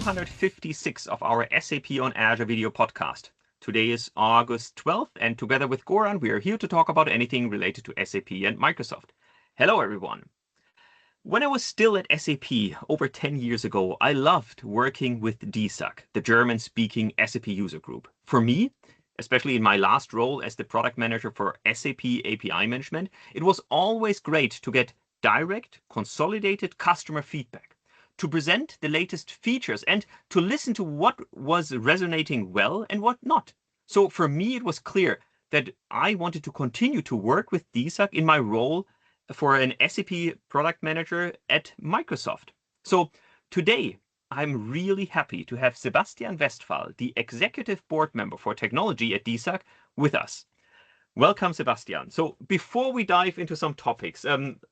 256 of our SAP on Azure video podcast. Today is August 12th, and together with Goran, we are here to talk about anything related to SAP and Microsoft. Hello, everyone. When I was still at SAP over 10 years ago, I loved working with DSAG, the German-speaking SAP user group. For me, especially in my last role as the product manager for SAP API Management, it was always great to get direct, consolidated customer feedback, to present the latest features and to listen to what was resonating well and what not. So for me, it was clear that I wanted to continue to work with DSAG in my role for an SAP product manager at Microsoft. So today, I'm really happy to have Sebastian Westphal, the executive board member for technology at DSAG, with us. Welcome, Sebastian. So before we dive into some topics,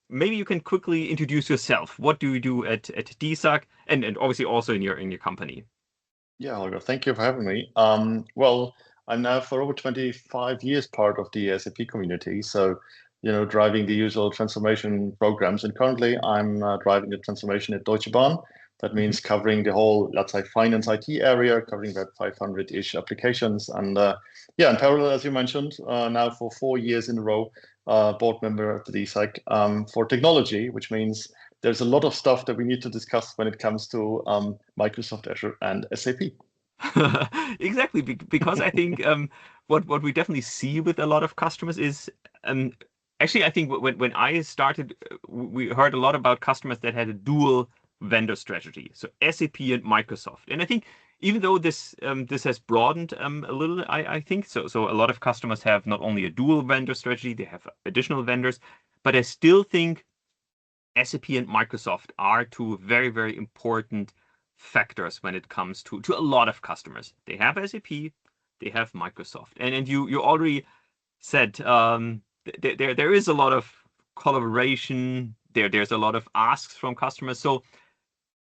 maybe you can quickly introduce yourself. What do you do at DSAG and obviously also in your company? Yeah, Holger, thank you for having me. Well, I'm now for over 25 years part of the SAP community. So, driving the usual transformation programs. And currently I'm driving the transformation at Deutsche Bahn. That means covering the whole, let's say, finance IT area, covering about 500-ish applications. And in parallel, as you mentioned, now for 4 years in a row, board member at the DSAG for technology, which means there's a lot of stuff that we need to discuss when it comes to Microsoft Azure and SAP. Exactly, because I think what we definitely see with a lot of customers is actually, I think when I started, we heard a lot about customers that had a dual vendor strategy, so SAP and Microsoft. And I think even though this has broadened a little, I think so a lot of customers have not only a dual vendor strategy, they have additional vendors, but I still think SAP and Microsoft are two very, very important factors when it comes to a lot of customers. They have SAP, they have Microsoft, and you already said there is a lot of collaboration. There's a lot of asks from customers. So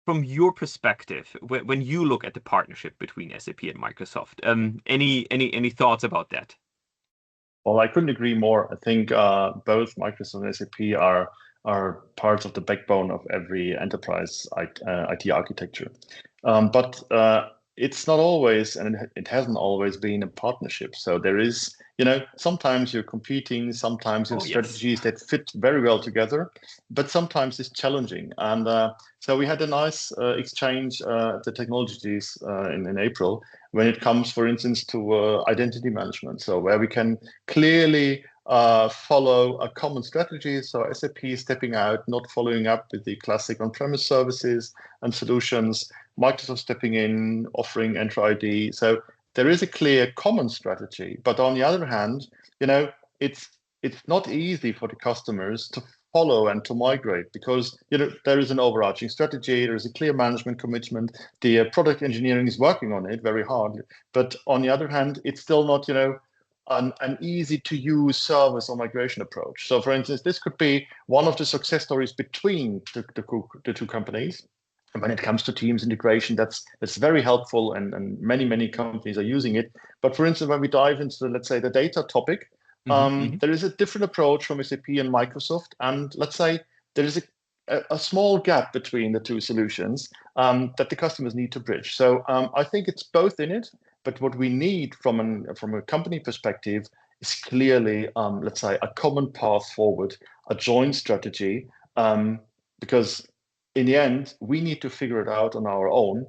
from your perspective, when you look at the partnership between SAP and Microsoft, any thoughts about that? Well, I couldn't agree more. I think both Microsoft and SAP are parts of the backbone of every enterprise IT architecture. But it's not always, and it hasn't always been a partnership. So there is, sometimes you're competing, sometimes you have strategies that fit very well together, but sometimes it's challenging. And so we had a nice exchange at the technologies in April when it comes, for instance, to identity management. So where we can clearly follow a common strategy. So SAP is stepping out, not following up with the classic on-premise services and solutions. Microsoft stepping in, offering Entra ID. So there is a clear common strategy. But on the other hand, it's not easy for the customers to follow and to migrate because there is an overarching strategy. There is a clear management commitment. The product engineering is working on it very hard. But on the other hand, it's still not an easy to use service or migration approach. So for instance, this could be one of the success stories between the two companies. And when it comes to Teams integration, that's very helpful and many companies are using it. But for instance, when we dive into, let's say, the data topic, there is a different approach from SAP and Microsoft. And let's say there is a small gap between the two solutions that the customers need to bridge. So I think it's both in it. But what we need from a company perspective is clearly, let's say, a common path forward, a joint strategy, because in the end, we need to figure it out on our own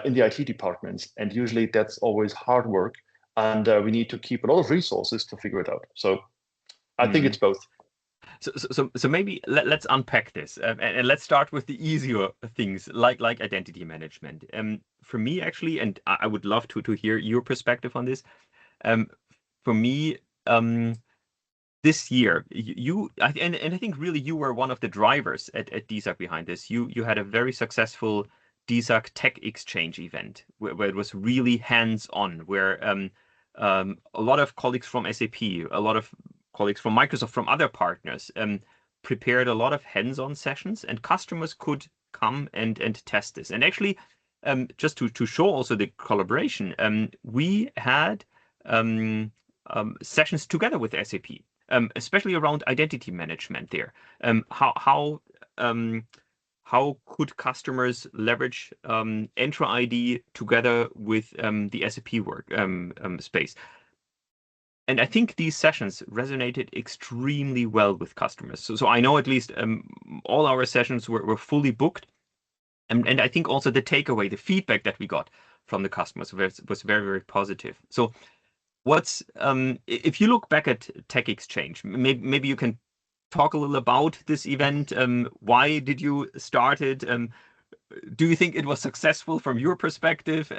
in the IT departments. And usually that's always hard work. And we need to keep a lot of resources to figure it out. So I think it's both. So maybe let's unpack this and let's start with the easier things like identity management. For me, actually, and I would love to hear your perspective on this. For me, this year, and I think really you were one of the drivers at DSAG behind this. You had a very successful DSAG TechXChange event where it was really hands-on, where a lot of colleagues from SAP, a lot of colleagues from Microsoft, from other partners, prepared a lot of hands-on sessions, and customers could come and test this. And actually, just to show also the collaboration, we had sessions together with SAP, especially around identity management there. How how could customers leverage Entra ID together with the SAP work space. And I think these sessions resonated extremely well with customers. So I know at least all our sessions were fully booked. And I think also the takeaway, the feedback that we got from the customers was very, very positive. So what's if you look back at TechXChange, maybe you can talk a little about this event. Why did you start it? Do you think it was successful from your perspective?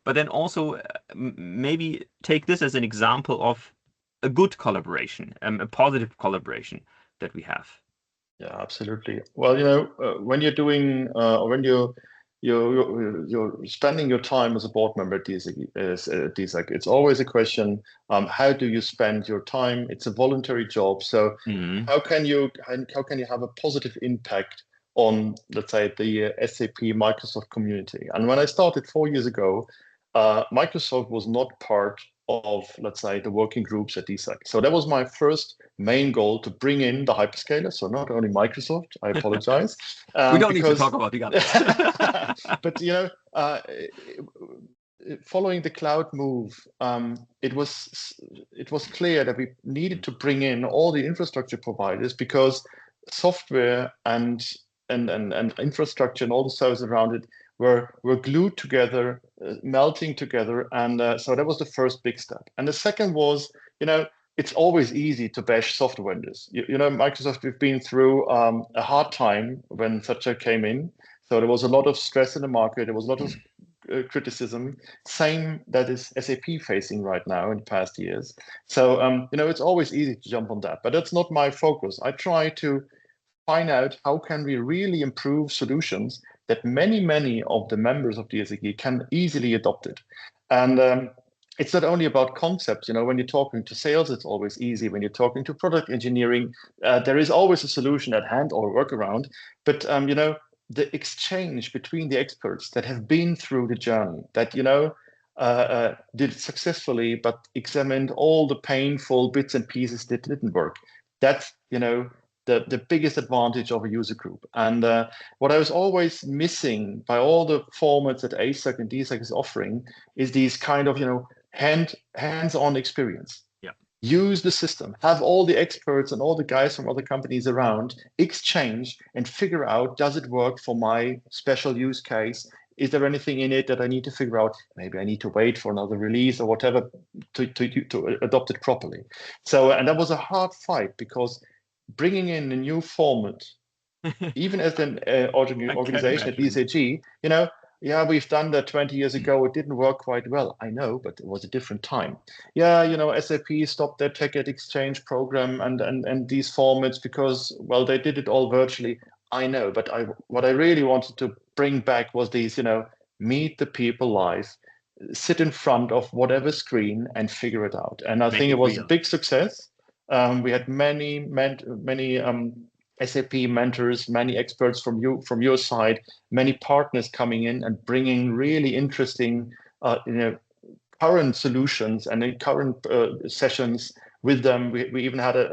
But then also maybe take this as an example of a good collaboration, a positive collaboration that we have. Yeah, absolutely. Well, when you're doing, or when you're spending your time as a board member at DSAG, it's always a question, how do you spend your time? It's a voluntary job. So how can you have a positive impact on, let's say, the SAP Microsoft community? And when I started 4 years ago, Microsoft was not part of, let's say, the working groups at DSAG. So that was my first main goal, to bring in the hyperscaler. So not only Microsoft, I apologize. We don't need to talk about the others. But following the cloud move, it was clear that we needed to bring in all the infrastructure providers, because software and infrastructure and all the services around it were glued together, melting together. And so that was the first big step. And the second was, it's always easy to bash software vendors. Microsoft, we've been through a hard time when Satya came in. So there was a lot of stress in the market. There was a lot of criticism. Same that is SAP facing right now in the past years. So, it's always easy to jump on that, but that's not my focus. I try to find out how can we really improve solutions that many of the members of DSAG can easily adopt it. And it's not only about concepts. When you're talking to sales, it's always easy. When you're talking to product engineering, there is always a solution at hand or workaround. But the exchange between the experts that have been through the journey, that did it successfully, but examined all the painful bits and pieces that didn't work. That's the biggest advantage of a user group. And what I was always missing by all the formats that ASAC and DSAC is offering is these kind of hands-on experience. Use the system, have all the experts and all the guys from other companies around, exchange and figure out, does it work for my special use case? Is there anything in it that I need to figure out? Maybe I need to wait for another release or whatever to adopt it properly. So, and that was a hard fight, because bringing in a new format, even as an organization at DSAG, we've done that 20 years ago. It didn't work quite well. I know, but it was a different time. SAP stopped their TechXChange program and these formats because, well, they did it all virtually. I know, but what I really wanted to bring back was these, meet the people live, sit in front of whatever screen and figure it out. And I think it was a big success. We had many SAP mentors, many experts from your side, many partners coming in and bringing really interesting, current solutions and current sessions with them. We even had a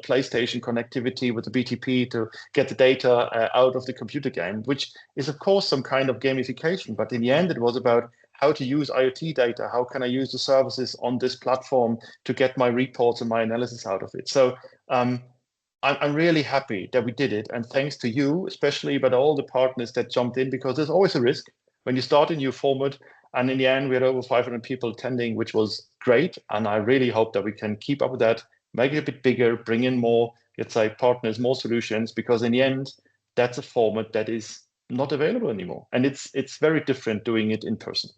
PlayStation connectivity with the BTP to get the data out of the computer game, which is of course some kind of gamification. But in the end, it was about how to use IoT data. How can I use the services on this platform to get my reports and my analysis out of it? So I'm really happy that we did it. And thanks to you, especially, but all the partners that jumped in, because there's always a risk when you start a new format. And in the end, we had over 500 people attending, which was great. And I really hope that we can keep up with that, make it a bit bigger, bring in more, let's say, partners, more solutions, because in the end, that's a format that is not available anymore. And it's very different doing it in person.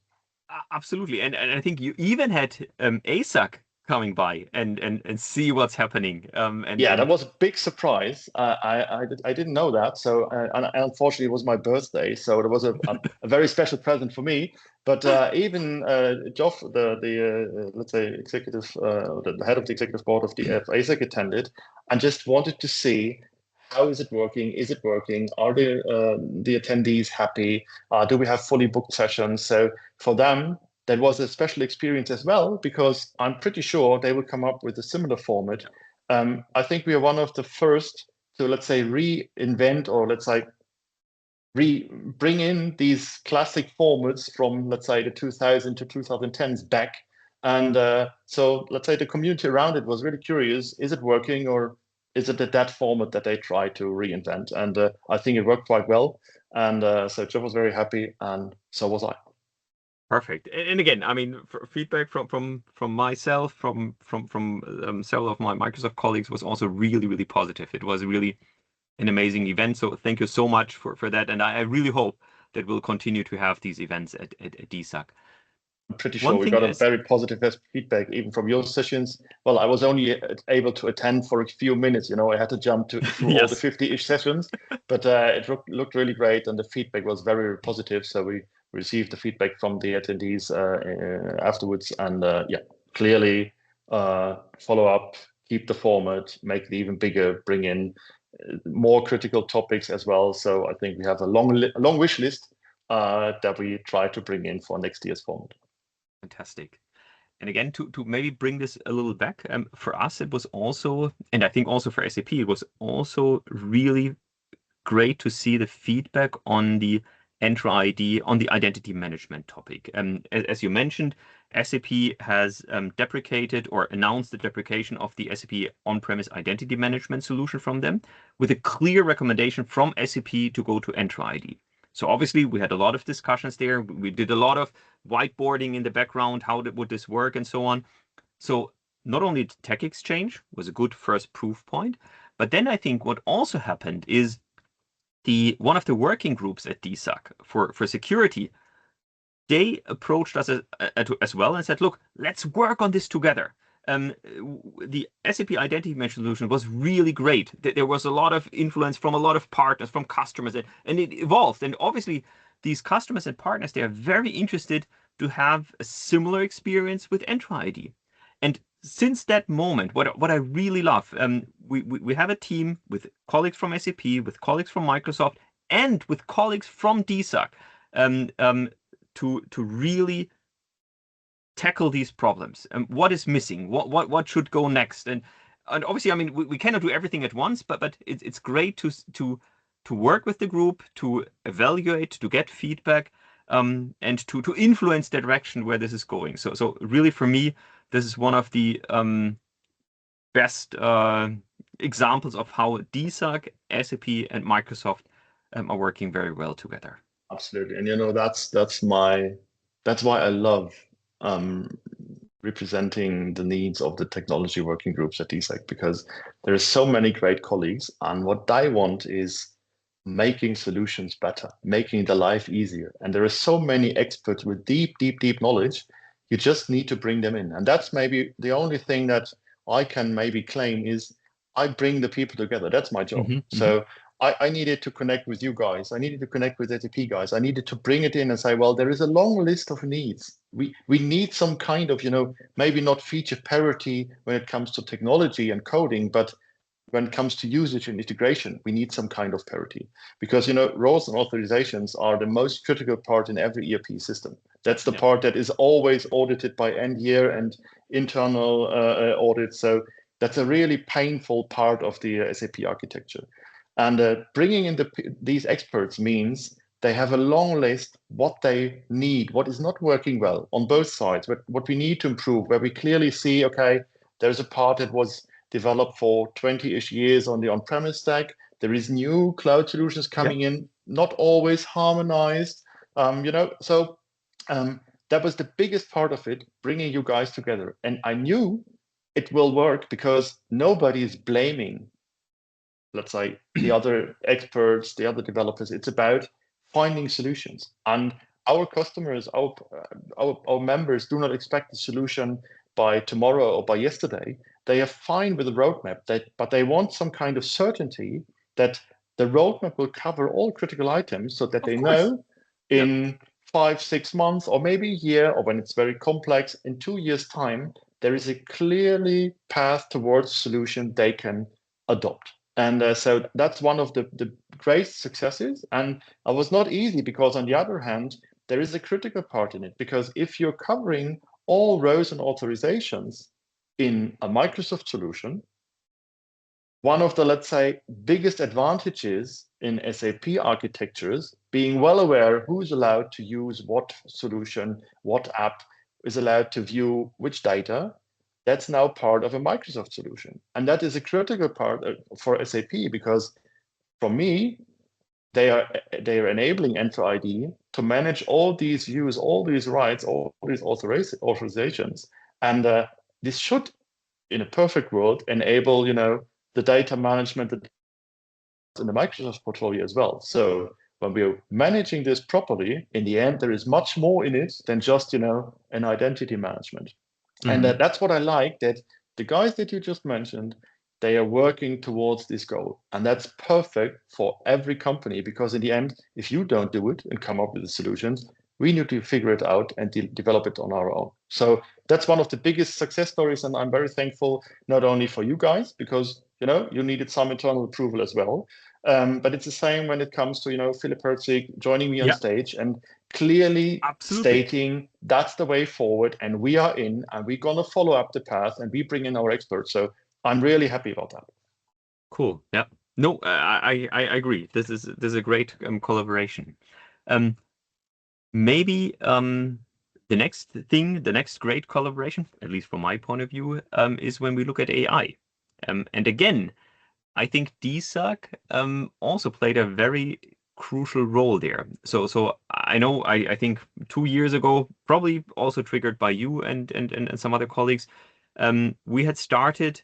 Absolutely. And I think you even had ASAC coming by and see what's happening. That was a big surprise. I didn't know that. So and unfortunately, it was my birthday, so it was a very special present for me. But even Geoff, the let's say executive, the head of the executive board of ASAC attended, and just wanted to see, how is it working? Is it working? Are the attendees happy? Do we have fully booked sessions? So for them, that was a special experience as well, because I'm pretty sure they will come up with a similar format. I think we are one of the first to, let's say, reinvent, or let's say bring in these classic formats from, let's say, the 2000 to 2010s back. And so let's say the community around it was really curious, is it working, or is it that format that they try to reinvent? And I think it worked quite well. And so Jeff was very happy, and so was I. Perfect. And again, I mean, feedback from myself, from several of my Microsoft colleagues was also really positive. It was really an amazing event. So thank you so much for that. And I really hope that we'll continue to have these events at DSAG. I'm pretty sure One we thing got a is, very positive feedback even from your sessions. Well, I was only able to attend for a few minutes. I had to jump through all the yes, 50-ish sessions, but it looked really great, and the feedback was very positive. So we received the feedback from the attendees afterwards, and yeah, clearly follow up, keep the format, make it even bigger, bring in more critical topics as well. So I think we have a long wish list that we try to bring in for next year's format. fantastic. And again, to maybe bring this a little back, for us, it was also, and I think also for SAP, it was also really great to see the feedback on the Entra ID, on the identity management topic. As you mentioned, SAP has deprecated or announced the deprecation of the SAP on-premise identity management solution from them, with a clear recommendation from SAP to go to Entra ID. So obviously we had a lot of discussions there. We did a lot of whiteboarding in the background. How would this work and so on. So not only TechXChange was a good first proof point, but then I think what also happened is one of the working groups at DSAG for security, they approached us as well and said, look, let's work on this together. The SAP Identity Management solution was really great. There was a lot of influence from a lot of partners, from customers, and it evolved. And obviously, these customers and partners, they are very interested to have a similar experience with Entra ID. And since that moment, what I really love, we have a team with colleagues from SAP, with colleagues from Microsoft, and with colleagues from DSAG to really tackle these problems. What is missing? What should go next? And obviously, I mean, we cannot do everything at once, but it's great to work with the group, to evaluate, to get feedback, and to influence the direction where this is going. So really, for me, this is one of the best examples of how DSAG, SAP, and Microsoft are working very well together. Absolutely, and that's why I love representing the needs of the technology working groups at DSAG, because there are so many great colleagues, and what I want is making solutions better, making the life easier. And there are so many experts with deep knowledge. You just need to bring them in. And that's maybe the only thing that I can maybe claim is I bring the people together. That's my job. So I needed to connect with you guys. I needed to connect with SAP guys. I needed to bring it in and say, well, there is a long list of needs. We need some kind of, maybe not feature parity when it comes to technology and coding, but when it comes to usage and integration, we need some kind of parity, because roles and authorizations are the most critical part in every ERP system. That's the part that is always audited by end year and internal audits. So that's a really painful part of the SAP architecture. And bringing in these experts means they have a long list, what they need, what is not working well on both sides, what we need to improve, where we clearly see, okay, there's a part that was developed for 20-ish years on the on-premise stack. There is new cloud solutions coming in, not always harmonized. So that was the biggest part of it, bringing you guys together. And I knew it will work because nobody is blaming, let's say, the other experts, the other developers. It's about finding solutions. And our customers, our members do not expect the solution by tomorrow or by yesterday. They are fine with the roadmap, but they want some kind of certainty that the roadmap will cover all critical items, so that they know in 5-6 months, or maybe a year, or when it's very complex, in 2 years' time, there is a clearly path towards solution they can adopt. And so that's one of the great successes. And it was not easy, because on the other hand, there is a critical part in it, because if you're covering all rows and authorizations in a Microsoft solution, one of the, let's say, biggest advantages in SAP architectures, being well aware who's allowed to use what solution, what app is allowed to view which data, that's now part of a Microsoft solution. And that is a critical part for SAP, because for me, they are enabling Enter ID to manage all these views, all these rights, all these authorizations. And this should, in a perfect world, enable, the data management in the Microsoft portfolio as well. So when we're managing this properly, in the end, there is much more in it than just, an identity management. And that's what I like, that the guys that you just mentioned, they are working towards this goal. And that's perfect for every company, because in the end, if you don't do it and come up with the solutions, we need to figure it out and develop it on our own. So that's one of the biggest success stories. And I'm very thankful, not only for you guys, because, you needed some internal approval as well. But it's the same when it comes to, Philip Herzig joining me on stage and clearly stating that's the way forward, and we are in, and we're going to follow up the path, and we bring in our experts. So I'm really happy about that. Cool. Yeah. No, I agree. This is a great collaboration. Maybe the next great collaboration, at least from my point of view, is when we look at AI. And again, I think DSAG also played a very crucial role there. So I know I think 2 years ago, probably also triggered by you and some other colleagues, we had started.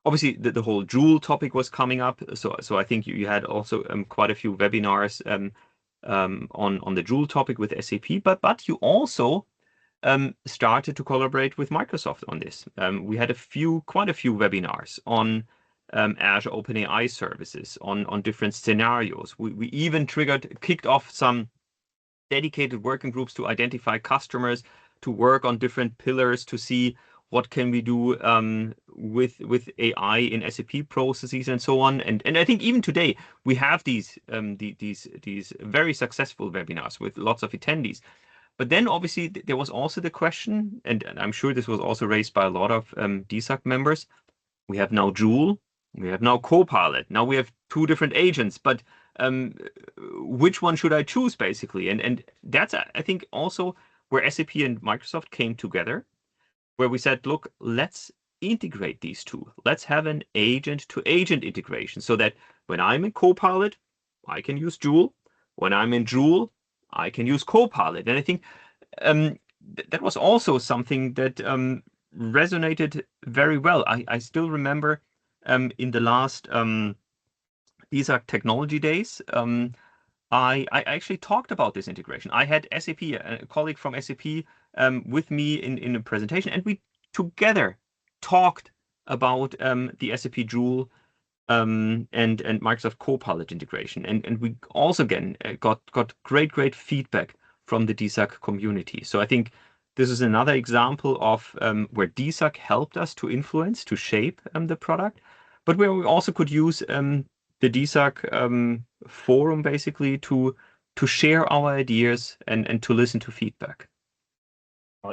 Obviously, the whole Joule topic was coming up. So I think you had also quite a few webinars on the Joule topic with SAP, but you also started to collaborate with Microsoft on this. We had quite a few webinars on Azure OpenAI services, on different scenarios. We even kicked off some dedicated working groups to identify customers, to work on different pillars, to see what can we do with AI in SAP processes and so on. And I think even today we have these very successful webinars with lots of attendees. But then obviously there was also the question, and I'm sure this was also raised by a lot of DSAG members. We have now Joule, we have now Copilot. Now we have 2 different agents, but which one should I choose, basically? And that's, I think, also where SAP and Microsoft came together, where we said, look, let's integrate these two. Let's have an agent-to-agent integration, so that when I'm in Copilot, I can use Joule. When I'm in Joule, I can use Copilot. And I think that was also something that resonated very well. I still remember in the last DSAG Technology Days, I actually talked about this integration. I had SAP, a colleague from SAP, with me in a presentation, and we together talked about the SAP Joule and Microsoft Copilot integration, and we also again got great feedback from the DSAG community. So I think this is another example of where DSAG helped us to influence, to shape the product, but where we also could use the DSAG forum basically to share our ideas and to listen to feedback.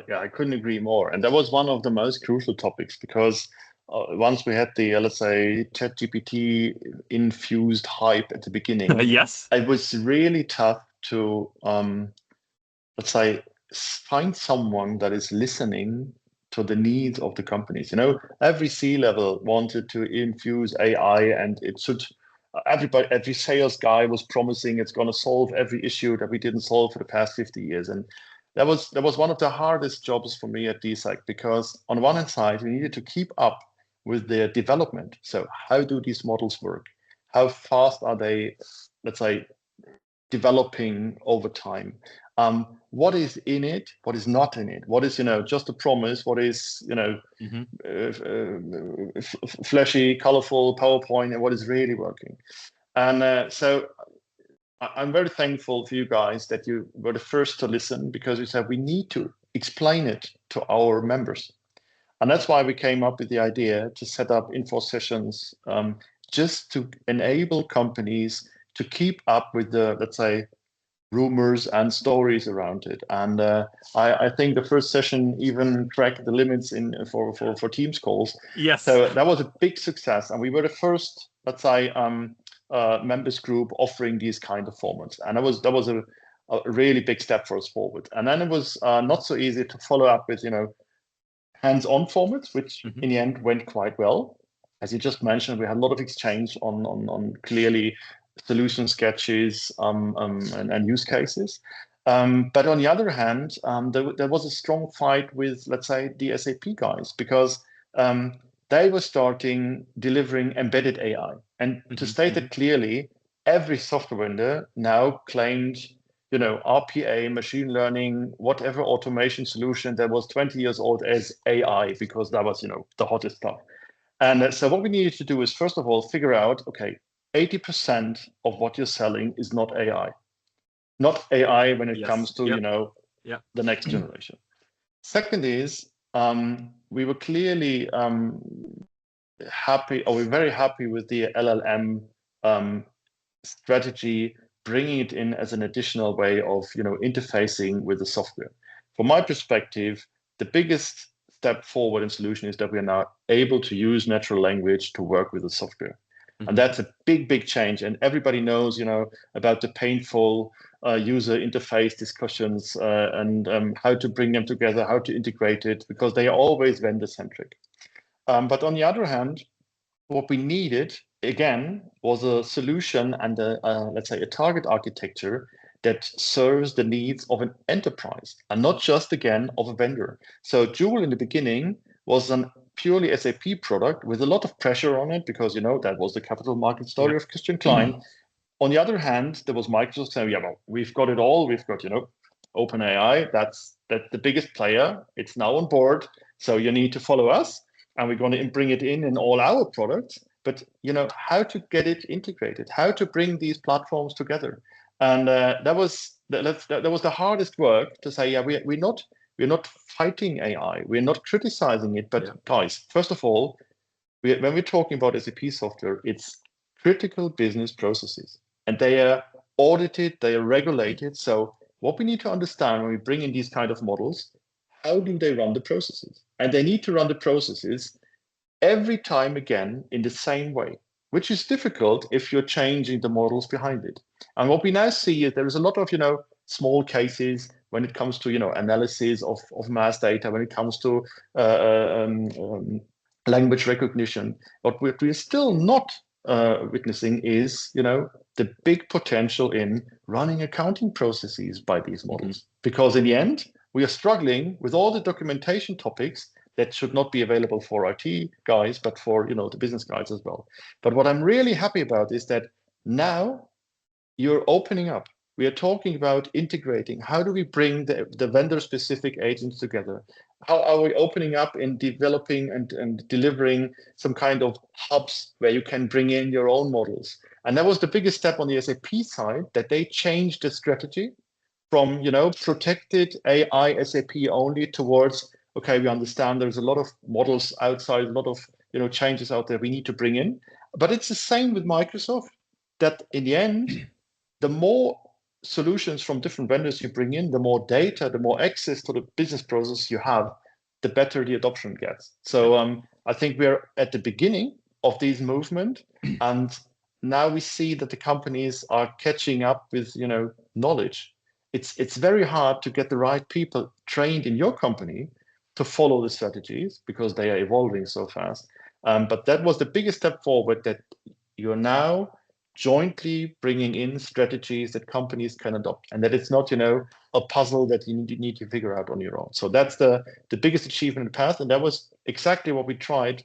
Yeah, I couldn't agree more. And that was one of the most crucial topics, because once we had the, let's say, ChatGPT infused hype at the beginning, yes, it was really tough to, let's say, find someone that is listening to the needs of the companies. Every C-level wanted to infuse AI, and it should. Every sales guy was promising it's going to solve every issue that we didn't solve for the past 50 years. And that was one of the hardest jobs for me at DSAG, because on one hand side, we needed to keep up with their development. So how do these models work? How fast are they, let's say, developing over time? What is in it? What is not in it? What is, just a promise? What is, flashy, colorful PowerPoint, and what is really working? And so I'm very thankful for you guys that you were the first to listen, because we said we need to explain it to our members. And that's why we came up with the idea to set up info sessions, just to enable companies to keep up with the, let's say, rumors and stories around it. And I think the first session even cracked the limits in for Teams calls. Yes. So that was a big success, and we were the first, let's say, members group offering these kind of formats, and that was a really big step for us forward. And then it was not so easy to follow up with hands-on formats, which in the end went quite well. As you just mentioned, we had a lot of exchange on clearly solution sketches and use cases. But on the other hand, there was a strong fight with, let's say, the SAP guys, because they were starting delivering embedded AI. And to state it clearly, every software vendor now claimed, RPA, machine learning, whatever automation solution that was 20 years old as AI, because that was, the hottest stuff. And so what we needed to do is, first of all, figure out, okay, 80% of what you're selling is not AI. Not AI when it comes to, the next generation. Second is, we were clearly we're very happy with the LLM strategy, bringing it in as an additional way of, interfacing with the software. From my perspective, the biggest step forward in solution is that we are now able to use natural language to work with the software. And that's a big change. And everybody knows, about the painful user interface discussions and how to bring them together, how to integrate it, because they are always vendor-centric. But on the other hand, what we needed, again, was a solution and let's say a target architecture that serves the needs of an enterprise and not just, again, of a vendor. So Joule in the beginning was an purely SAP product with a lot of pressure on it because, that was the capital market story of Christian Klein. On the other hand, there was Microsoft saying, well, we've got it all. We've got, OpenAI. That's the biggest player. It's now on board. So you need to follow us. And we're going to bring it in all our products. But, how to get it integrated, how to bring these platforms together. And that was the hardest work to say, we're not fighting AI. We're not criticizing it. But guys, first of all, when we're talking about SAP software, it's critical business processes. And they are audited, they are regulated. So what we need to understand when we bring in these kind of models, how do they run the processes? And they need to run the processes every time again in the same way, which is difficult if you're changing the models behind it. And what we now see is there is a lot of, small cases when it comes to, analysis of mass data, when it comes to language recognition. What we're still not witnessing is, the big potential in running accounting processes by these models. Because in the end, we are struggling with all the documentation topics that should not be available for IT guys, but for the business guys as well. But what I'm really happy about is that now you're opening up. We are talking about integrating. How do we bring the vendor-specific agents together? How are we opening up in developing and delivering some kind of hubs where you can bring in your own models? And that was the biggest step on the SAP side, that they changed the strategy from protected AI SAP only towards, okay, we understand there's a lot of models outside, a lot of changes out there we need to bring in. But it's the same with Microsoft, that in the end, the more solutions from different vendors you bring in, the more data, the more access to the business process you have, the better the adoption gets. So I think we're at the beginning of this movement, and now we see that the companies are catching up with knowledge. It's very hard to get the right people trained in your company to follow the strategies because they are evolving so fast. But that was the biggest step forward, that you're now jointly bringing in strategies that companies can adopt, and that it's not a puzzle that you need to figure out on your own. So that's the biggest achievement in the past, and that was exactly what we tried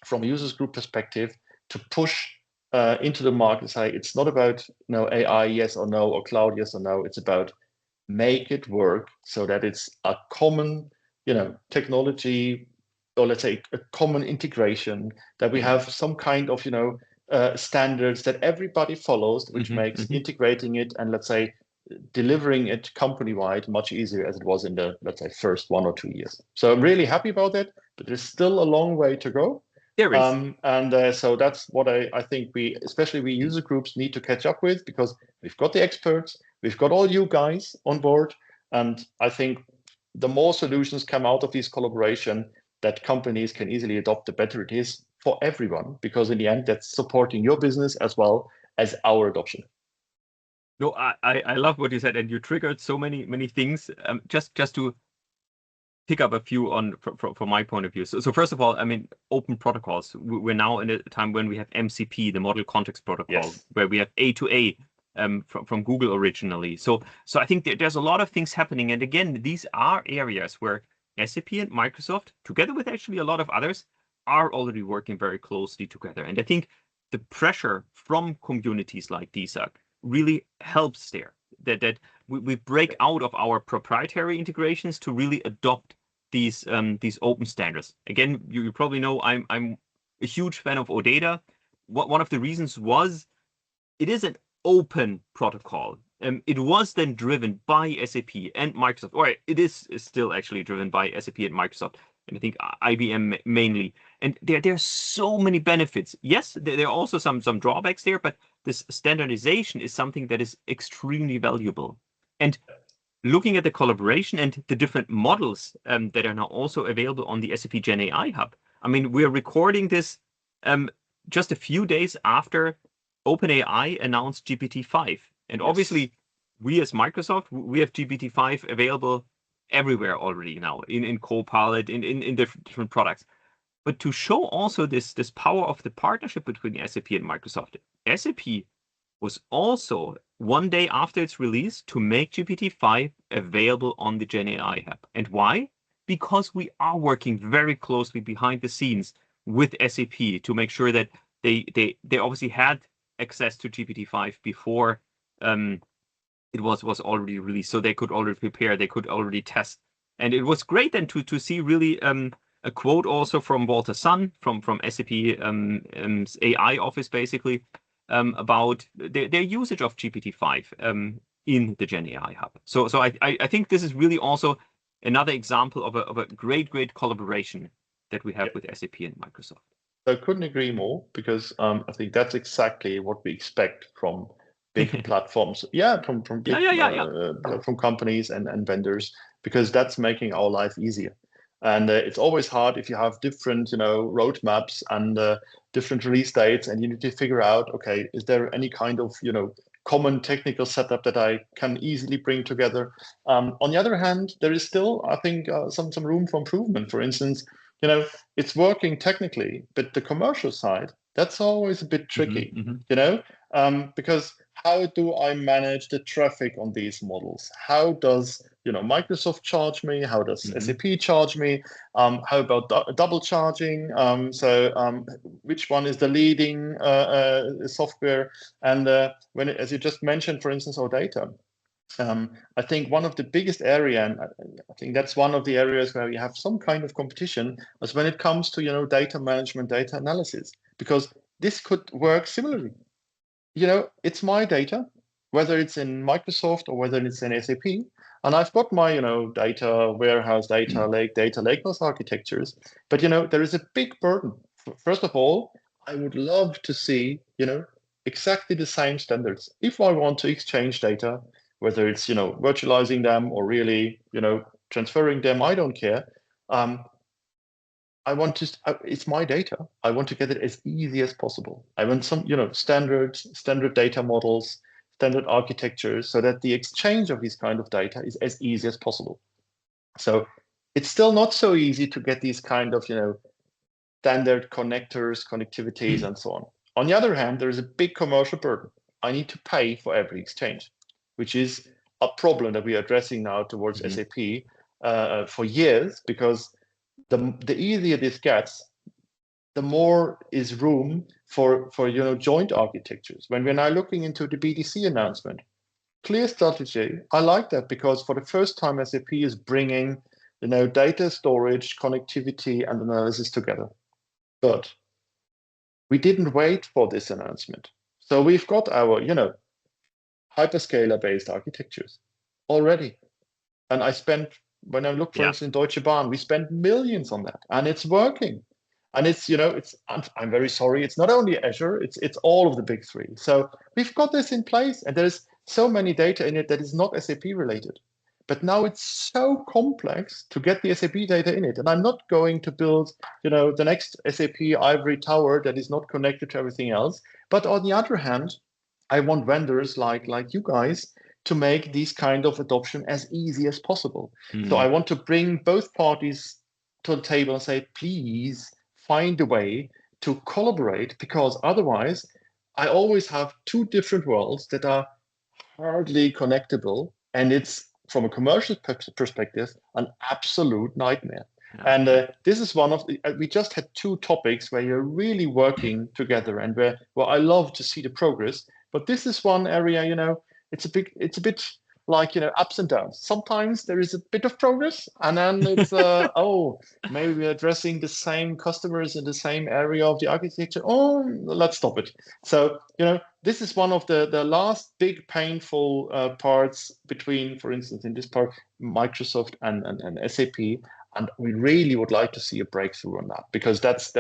from a users group perspective to push into the market and say it's not about AI yes or no, or cloud yes or no. It's about make it work so that it's a common technology, or let's say a common integration, that we have some kind of standards that everybody follows, which makes integrating it and let's say delivering it company-wide much easier as it was in the, let's say, first 1 or 2 years. So I'm really happy about it, but there's still a long way to go. There is. So that's what I think especially we user groups need to catch up with, because we've got the experts, We've got all you guys on board, and I think the more solutions come out of this collaboration that companies can easily adopt, the better it is for everyone, because in the end, that's supporting your business as well as our adoption. No, I love what you said, and you triggered so many things. Just to pick up a few on from my point of view. So first of all, I mean, open protocols. We're now in a time when we have MCP, the Model Context Protocol, Yes. where we have A2A from Google originally. So I think there's a lot of things happening. And again, these are areas where SAP and Microsoft, together with actually a lot of others, are already working very closely together. And I think the pressure from communities like DSAG really helps there. That we break out of our proprietary integrations to really adopt these open standards. Again, you probably know I'm a huge fan of OData. One of the reasons was it is an open protocol. It was then driven by SAP and Microsoft, or it is still actually driven by SAP and Microsoft, and I think IBM mainly. And there's so many benefits. Yes, there are also some drawbacks there, but this standardization is something that is extremely valuable. And looking at the collaboration and the different models that are now also available on the SAP Gen AI Hub. I mean, we're recording this just a few days after OpenAI announced GPT-5. And obviously, we as Microsoft, we have GPT-5 available everywhere already now, in Copilot, in different products. But to show also this power of the partnership between SAP and Microsoft, SAP was also one day after its release to make GPT-5 available on the Gen AI Hub. And why? Because we are working very closely behind the scenes with SAP to make sure that they obviously had access to GPT-5 before it was already released, so they could already prepare, they could already test. And it was great then to see really a quote also from Walter Sun from SAP AI office, basically, about their usage of GPT-5 in the Gen AI Hub. So I think this is really also another example of a great collaboration that we have with SAP and Microsoft. I couldn't agree more, because I think that's exactly what we expect from big platforms. Yeah, from companies and vendors, because that's making our life easier. And it's always hard if you have different, roadmaps and different release dates, and you need to figure out, okay, is there any kind of, common technical setup that I can easily bring together? On the other hand, there is still, I think, some room for improvement. For instance, it's working technically, but the commercial side, that's always a bit tricky, because how do I manage the traffic on these models? How does Microsoft charge me? How does SAP charge me? How about double charging? Which one is the leading software? And as you just mentioned, for instance, OData. I think one of the biggest area, and I think that's one of the areas where we have some kind of competition, is when it comes to data management, data analysis, because this could work similarly. It's my data, whether it's in Microsoft or whether it's in SAP, and I've got my data warehouse, data lakehouse architectures. But there is a big burden. First of all, I would love to see exactly the same standards. If I want to exchange data, whether it's virtualizing them or really transferring them, I don't care. I want to. It's my data. I want to get it as easy as possible. I want some standard data models, standard architectures, so that the exchange of this kind of data is as easy as possible. So it's still not so easy to get these kind of standard connectors, connectivities, and so on. On the other hand, there is a big commercial burden. I need to pay for every exchange, which is a problem that we are addressing now towards SAP for years, because the easier this gets, the more is room for joint architectures. When we're now looking into the BDC announcement, clear strategy. I like that, because for the first time, SAP is bringing data storage, connectivity, and analysis together. But we didn't wait for this announcement, so we've got our hyperscaler-based architectures already. And when I look, for instance, in Deutsche Bahn, we spent millions on that, and it's working. And it's I'm very sorry, it's not only Azure, it's all of the big three. So we've got this in place, and there's so many data in it that is not SAP related. But now it's so complex to get the SAP data in it. And I'm not going to build, the next SAP ivory tower that is not connected to everything else. But on the other hand, I want vendors like you guys to make these kind of adoption as easy as possible. So I want to bring both parties to the table and say, please find a way to collaborate, because otherwise I always have two different worlds that are hardly connectable, and it's from a commercial perspective an absolute nightmare. Yeah. And this is one of the, we just had two topics where you're really working together, and where I love to see the progress. But this is one area, it's a bit like, ups and downs. Sometimes there is a bit of progress, and then it's oh, maybe we're addressing the same customers in the same area of the architecture. Oh, let's stop it. So, this is one of the last big painful parts between, for instance, in this part, Microsoft and SAP. And we really would like to see a breakthrough on that, because that's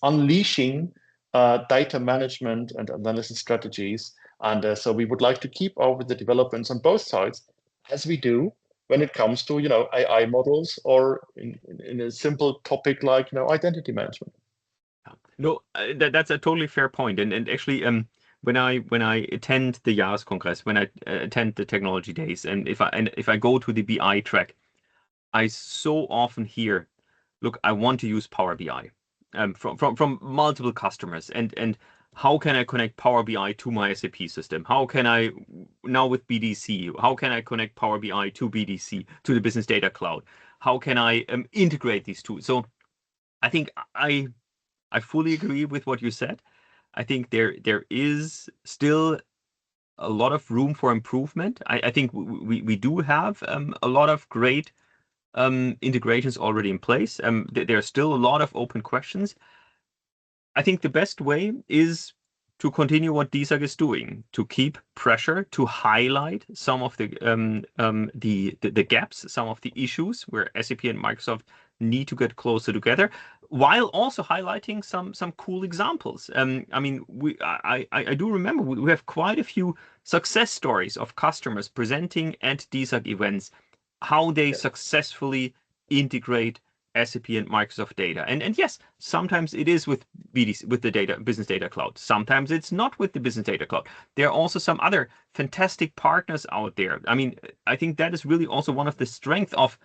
unleashing data management and analysis strategies. And so we would like to keep up with the developments on both sides, as we do when it comes to AI models, or in a simple topic like identity management. No, that's a totally fair point. And actually, when I attend the Jahreskongress, when I attend the technology days, and if I go to the BI track, I so often hear, look, I want to use Power BI from multiple customers, and how can I connect Power BI to my SAP system? How can I, now with BDC, how can I connect Power BI to BDC, to the Business Data Cloud? How can I integrate these two? So I think I fully agree with what you said. I think there is still a lot of room for improvement. I think we do have a lot of great integrations already in place. There's still a lot of open questions. I think the best way is to continue what DSAG is doing, to keep pressure, to highlight some of the gaps, some of the issues where SAP and Microsoft need to get closer together, while also highlighting some cool examples. I mean, I do remember we have quite a few success stories of customers presenting at DSAG events, how they successfully integrate SAP and Microsoft data. And yes, sometimes it is with BDC, with the Business Data Cloud. Sometimes it's not with the Business Data Cloud. There are also some other fantastic partners out there. I mean, I think that is really also one of the strengths of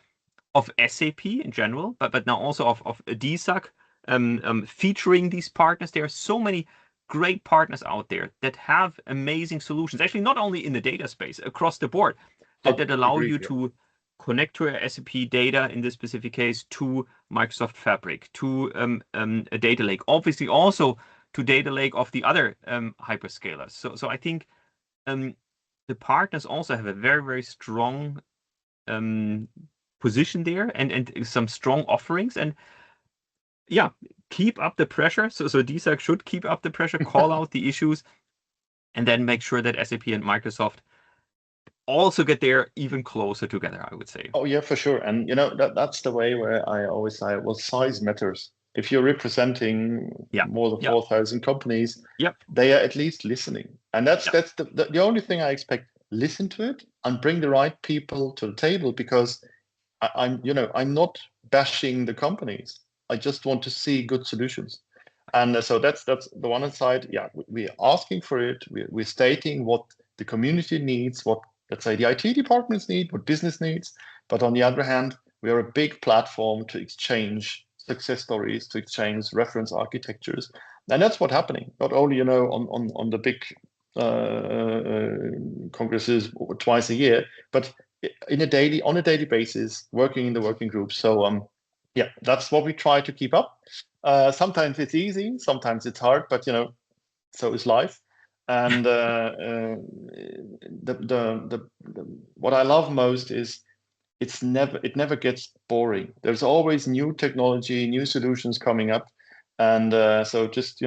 SAP in general, but now also of DSAG featuring these partners. There are so many great partners out there that have amazing solutions, actually not only in the data space, across the board, that allow you to connect to your SAP data, in this specific case, to Microsoft Fabric, to a data lake, obviously also to data lake of the other hyperscalers. So I think the partners also have a very, very strong position there, and some strong offerings. And yeah, keep up the pressure. So DSAG should keep up the pressure, call out the issues, and then make sure that SAP and Microsoft also get there even closer together, I would say. Oh yeah, for sure. And that's the way where I always say, well, size matters. If you're representing more than 4,000 companies, they are at least listening. And that's the only thing I expect. Listen to it and bring the right people to the table, because I'm not bashing the companies. I just want to see good solutions. And so that's the one side. Yeah, we're asking for it. We're stating what the community needs, what, let's say, the IT departments need, what business needs. But on the other hand, we are a big platform to exchange success stories, to exchange reference architectures. And that's what's happening, not only, on the big congresses twice a year, but on a daily basis, working in the working groups. So yeah, that's what we try to keep up. Sometimes it's easy, sometimes it's hard, but so is life. And what I love most is it never gets boring. There's always new technology, new solutions coming up. And so just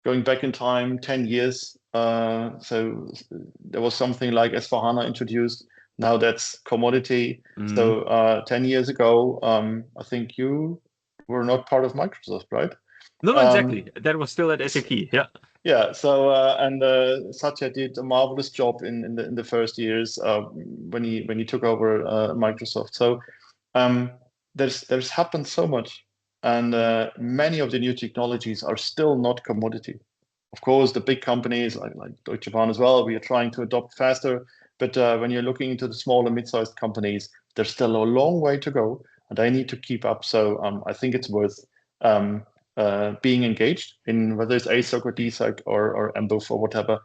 going back in time 10 years, so there was something like S/4HANA introduced. Now that's commodity. So 10 years ago, I think you were not part of Microsoft, right? No, exactly. That was still at SAP. Yeah. Yeah. So Satya did a marvelous job in the first years when he took over Microsoft. So um, there's happened so much, and many of the new technologies are still not commodity. Of course, the big companies like Deutsche Bahn as well, we are trying to adopt faster. But when you're looking into the small and mid-sized companies, there's still a long way to go, and they need to keep up. So I think it's worth um, being engaged in whether it's ASOC or DSAG or MBOF or whatever,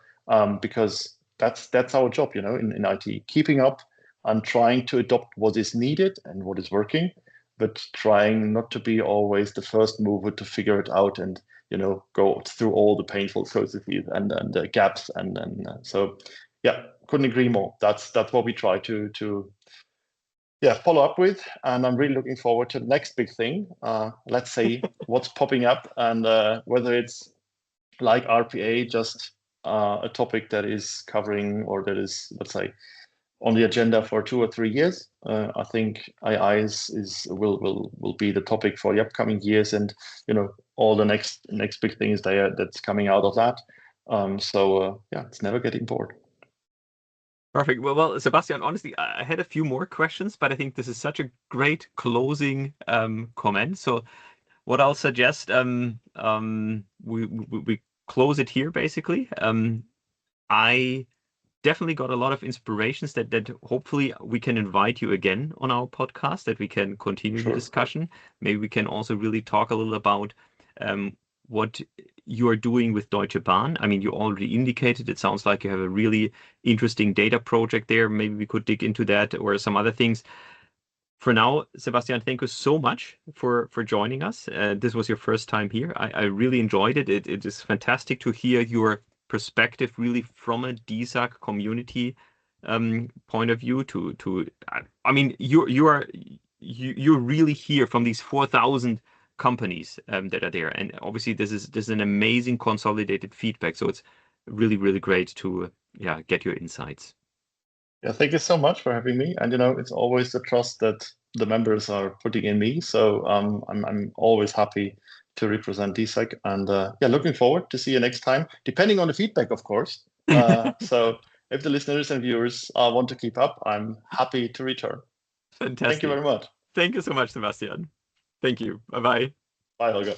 because that's our job, in IT, keeping up and trying to adopt what is needed and what is working, but trying not to be always the first mover to figure it out and go through all the painful processes and the gaps so yeah, couldn't agree more. That's what we try to follow up with, and I'm really looking forward to the next big thing. Let's see what's popping up and whether it's like RPA, just a topic that is covering or that is, let's say, on the agenda for 2 or 3 years. I think AI will be the topic for the upcoming years, and all the next big things that's coming out of that. It's never getting bored. Perfect. Well, Sebastian, honestly, I had a few more questions, but I think this is such a great closing comment. So what I'll suggest, we close it here basically. I definitely got a lot of inspirations that hopefully we can invite you again on our podcast, that we can continue the Sure. discussion. Maybe we can also really talk a little about what you are doing with Deutsche Bahn. I mean, you already indicated it sounds like you have a really interesting data project there. Maybe we could dig into that or some other things. For now, Sebastian, thank you so much for joining us. This was your first time here. I really enjoyed it. It is fantastic to hear your perspective really from a DSAG community point of view. I mean, you're really here from these 4,000 companies that are there, and obviously this is an amazing consolidated feedback. So it's really, really great to get your insights. Yeah, thank you so much for having me. And it's always the trust that the members are putting in me. So I'm always happy to represent DSAG, and looking forward to see you next time, depending on the feedback, of course. So if the listeners and viewers want to keep up, I'm happy to return. Fantastic. Thank you very much. Thank you so much, Sebastian. Thank you. Bye-bye. Bye, Holger.